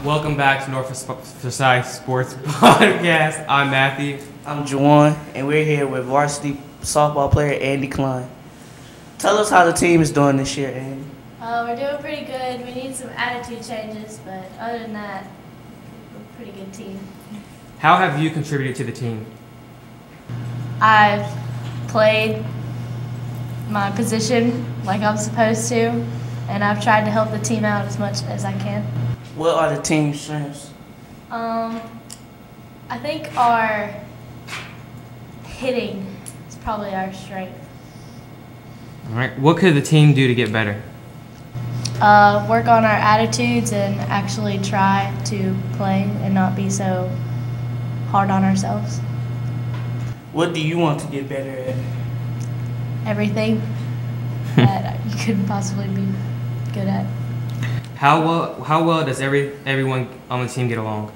Welcome back to Forsyth Sports Podcast. I'm Matthew. I'm Juwan, and we're here with varsity softball player Annie Cline. Tell us how the team is doing this year, Annie. We're doing pretty good. We need some attitude changes, but other than that, we're a pretty good team. How have you contributed to the team? I've played my position like I'm supposed to, and I've tried to help the team out as much as I can. What are the team's strengths? I think our hitting is probably our strength. All right. What could the team do to get better? Work on our attitudes and actually try to play and not be so hard on ourselves. What do you want to get better at? Everything that you could possibly be good at. How well does everyone on the team get along?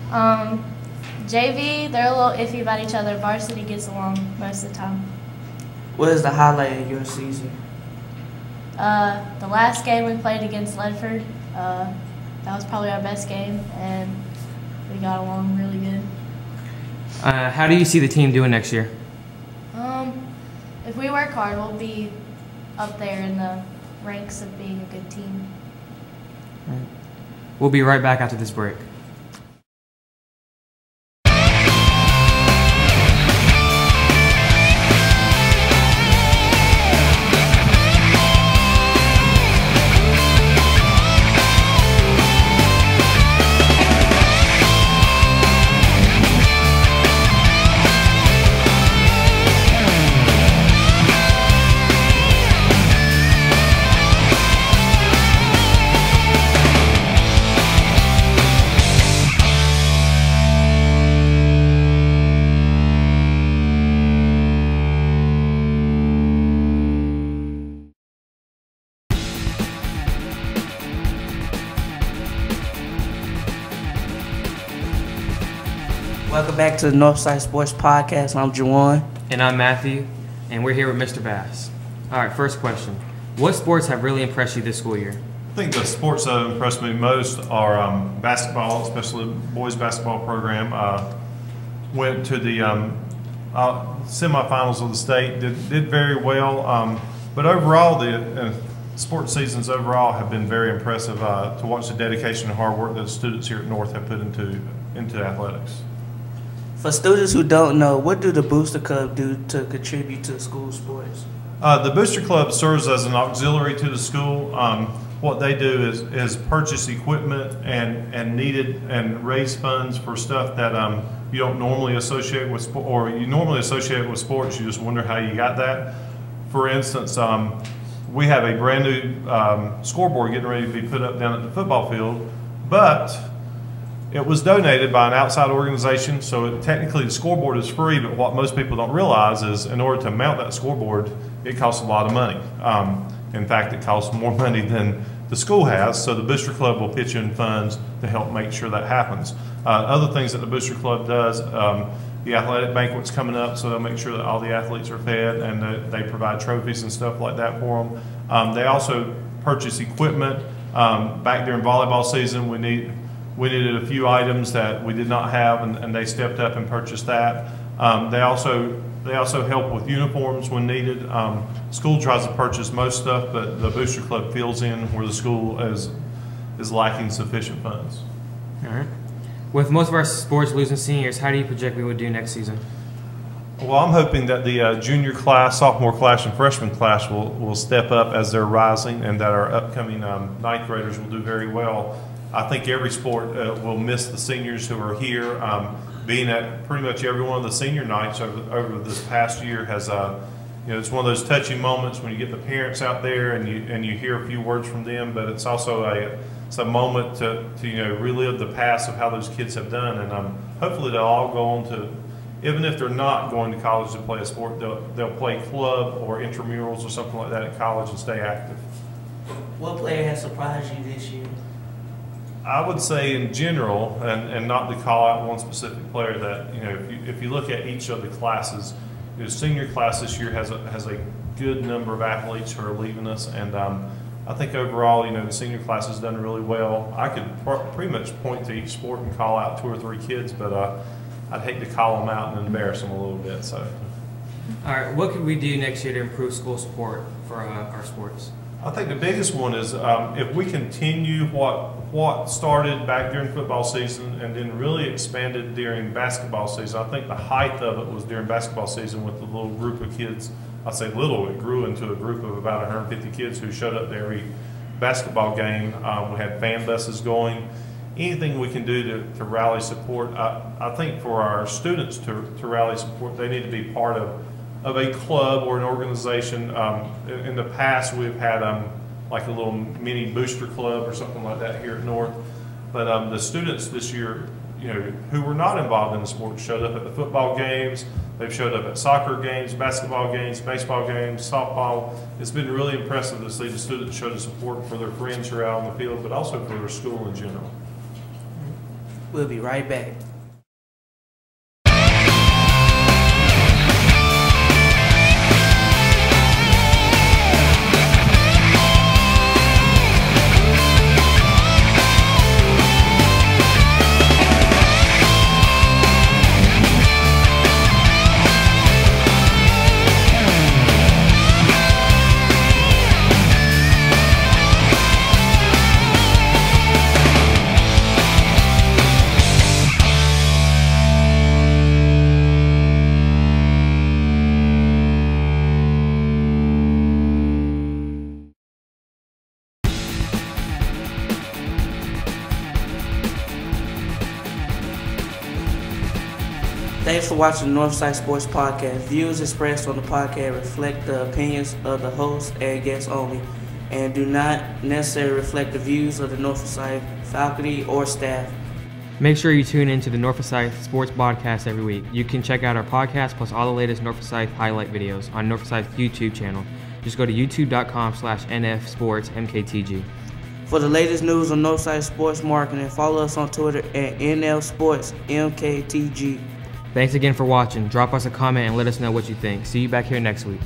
JV, they're a little iffy about each other. Varsity gets along most of the time. What is the highlight of your season? The last game we played against Ledford, that was probably our best game, and we got along really good. How do you see the team doing next year? If we work hard, we'll be up there in the ranks of being a good team. We'll be right back after this break. Welcome back to the Northside Sports Podcast. I'm Juwan. And I'm Matthew, and we're here with Mr. Bass. All right, first question. What sports have really impressed you this school year? I think the sports that have impressed me most are basketball, especially the boys basketball program. Went to the semifinals of the state, did very well. But overall, the sports seasons overall have been very impressive to watch the dedication and hard work that the students here at North have put into athletics. For students who don't know, what do the Booster Club do to contribute to school sports? The Booster Club serves as an auxiliary to the school. What they do is purchase equipment and needed and raise funds for stuff that you don't normally associate with, or you normally associate with sports. You just wonder how you got that. For instance, we have a brand new scoreboard getting ready to be put up down at the football field, but it was donated by an outside organization, so technically the scoreboard is free, but what most people don't realize is in order to mount that scoreboard, it costs a lot of money. In fact, it costs more money than the school has, so the Booster Club will pitch in funds to help make sure that happens. Other things that the Booster Club does, the athletic banquet's coming up, so they'll make sure that all the athletes are fed, and they provide trophies and stuff like that for them. They also purchase equipment. Back during volleyball season, we needed a few items that we did not have, and they stepped up and purchased that. They also help with uniforms when needed. School tries to purchase most stuff, but the Booster Club fills in where the school is lacking sufficient funds. All right. With most of our sports losing seniors, how do you project we would do next season? Well, I'm hoping that the junior class, sophomore class, and freshman class will step up as they're rising, and that our upcoming ninth graders will do very well. I think every sport will miss the seniors who are here. Being at pretty much every one of the senior nights over this past year has, it's one of those touchy moments when you get the parents out there and you hear a few words from them. But it's also a moment to relive the past of how those kids have done, and hopefully they'll all go on to, even if they're not going to college to play a sport, they'll play club or intramurals or something like that at college and stay active. What player has surprised you this year? I would say in general, and not to call out one specific player, that if you look at each of the classes, the senior class this year has a good number of athletes who are leaving us, and I think overall, the senior class has done really well. I could pretty much point to each sport and call out 2 or 3 kids, but I'd hate to call them out and embarrass them a little bit. So, All right, what could we do next year to improve school support for our sports? I think the biggest one is if we continue what started back during football season and then really expanded during basketball season. I think the height of it was during basketball season with the little group of kids. I say little, it grew into a group of about 150 kids who showed up to every basketball game. We had fan buses going. Anything we can do to rally support. I think for our students to rally support, they need to be part of a club or an organization. In the past, we've had like a little mini booster club or something like that here at North. But the students this year, who were not involved in the sport, showed up at the football games. They've showed up at soccer games, basketball games, baseball games, softball. It's been really impressive to see the students show the support for their friends who are out on the field, but also for their school in general. We'll be right back. Thanks for watching the Northside Sports Podcast. Views expressed on the podcast reflect the opinions of the host and guests only, and do not necessarily reflect the views of the Northside faculty or staff. Make sure you tune into the Northside Sports Podcast every week. You can check out our podcast plus all the latest Northside highlight videos on Northside's YouTube channel. Just go to youtube.com/nfsportsmktg. For the latest news on Northside Sports Marketing, follow us on Twitter at NLSportsMKTG. Thanks again for watching. Drop us a comment and let us know what you think. See you back here next week.